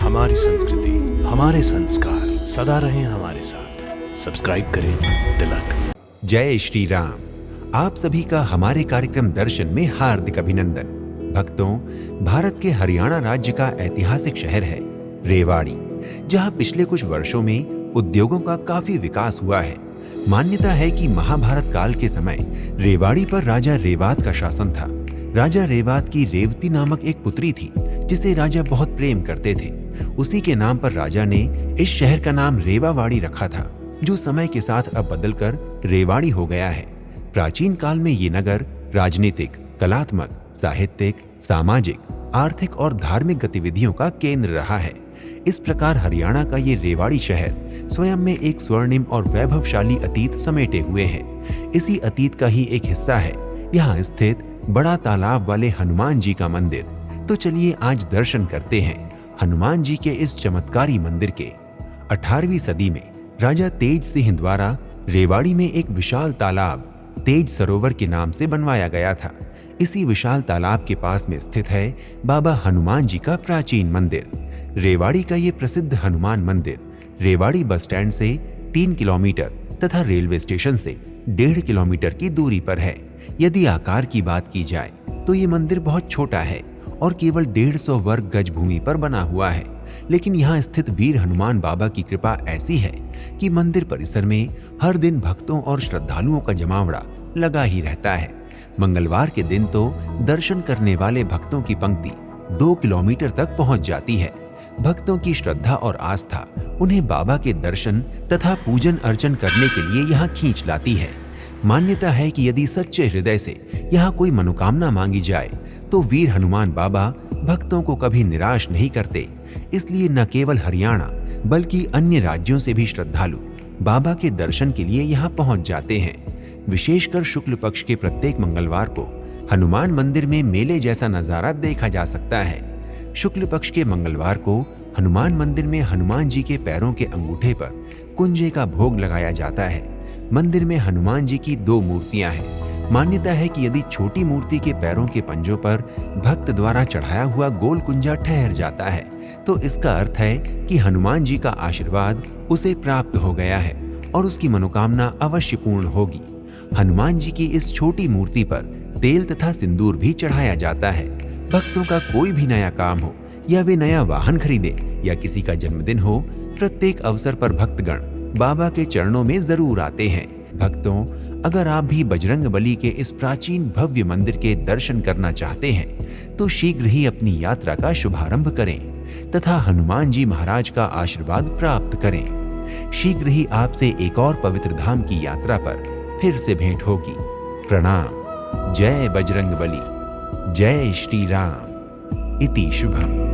हमारी संस्कृति, हमारे संस्कार सदा रहें हमारे साथ। सब्सक्राइब करें तिलक। जय श्री राम। आप सभी का हमारे कार्यक्रम दर्शन में हार्दिक अभिनंदन। भक्तों, भारत के हरियाणा राज्य का ऐतिहासिक शहर है रेवाड़ी, जहां पिछले कुछ वर्षों में उद्योगों का काफी विकास हुआ है। मान्यता है कि महाभारत काल के समय रेवाड़ी पर राजा रेवात का शासन था। राजा रेवात की रेवती नामक एक पुत्री थी, जिसे राजा बहुत प्रेम करते थे। उसी के नाम पर राजा ने इस शहर का नाम रेवावाड़ी रखा था, जो समय के साथ अब बदलकर रेवाड़ी हो गया है। प्राचीन काल में ये नगर राजनीतिक, कलात्मक, साहित्यिक, सामाजिक, आर्थिक और धार्मिक गतिविधियों का केंद्र रहा है। इस प्रकार हरियाणा का ये रेवाड़ी शहर स्वयं में एक स्वर्णिम और वैभवशाली अतीत समेटे हुए है। इसी अतीत का ही एक हिस्सा है यहाँ स्थित बड़ा तालाब वाले हनुमान जी का मंदिर। तो चलिए आज दर्शन करते हैं हनुमान जी के इस चमत्कारी मंदिर के। 18वीं सदी में राजा तेज सिंह द्वारा रेवाड़ी में एक विशाल तालाब तेज सरोवर के नाम से बनवाया गया था। इसी विशाल तालाब के पास में स्थित है बाबा हनुमान जी का प्राचीन मंदिर। रेवाड़ी का ये प्रसिद्ध हनुमान मंदिर रेवाड़ी बस स्टैंड से 3 किलोमीटर तथा रेलवे स्टेशन से 1.5 किलोमीटर की दूरी पर है। यदि आकार की बात की जाए तो ये मंदिर बहुत छोटा है और केवल 150 वर्ग गज भूमि पर बना हुआ है। लेकिन यहाँ स्थित वीर हनुमान बाबा की कृपा ऐसी है कि मंदिर परिसर में हर दिन भक्तों और श्रद्धालुओं का जमावड़ा लगा ही रहता है। मंगलवार के दिन तो दर्शन करने वाले भक्तों की पंक्ति 2 किलोमीटर तक पहुंच जाती है। भक्तों की श्रद्धा और आस्था उन्हें बाबा के दर्शन तथा पूजन अर्चन करने के लिए यहाँ खींच लाती है। मान्यता है कि यदि सच्चे हृदय से यहाँ कोई मनोकामना मांगी जाए तो वीर हनुमान बाबा भक्तों को कभी निराश नहीं करते। इसलिए न केवल हरियाणा बल्कि अन्य राज्यों से भी श्रद्धालु बाबा के दर्शन के लिए यहाँ पहुँच जाते हैं। विशेषकर शुक्ल पक्ष के प्रत्येक मंगलवार को हनुमान मंदिर में मेले जैसा नजारा देखा जा सकता है। शुक्ल पक्ष के मंगलवार को हनुमान मंदिर में हनुमान जी के पैरों के अंगूठे पर कुंजे का भोग लगाया जाता है। मंदिर में हनुमान जी की 2 मूर्तियां हैं। मान्यता है कि यदि छोटी मूर्ति के पैरों के पंजों पर भक्त द्वारा चढ़ाया हुआ गोल कुंजा ठहर जाता है तो इसका अर्थ है कि हनुमान जी का आशीर्वाद उसे प्राप्त हो गया है और उसकी मनोकामना अवश्य पूर्ण होगी। हनुमान जी की इस छोटी मूर्ति पर तेल तथा सिंदूर भी चढ़ाया जाता है। भक्तों का कोई भी नया काम हो या वे नया वाहन खरीदे या किसी का जन्मदिन हो, प्रत्येक अवसर पर भक्तगण बाबा के चरणों में जरूर आते हैं। भक्तों, अगर आप भी बजरंगबली के इस प्राचीन भव्य मंदिर के दर्शन करना चाहते हैं तो शीघ्र ही अपनी यात्रा का शुभारंभ करें तथा हनुमान जी महाराज का आशीर्वाद प्राप्त करें। शीघ्र ही आपसे एक और पवित्र धाम की यात्रा पर फिर से भेंट होगी। प्रणाम। जय बजरंगबली। जय श्री राम। इति शुभम।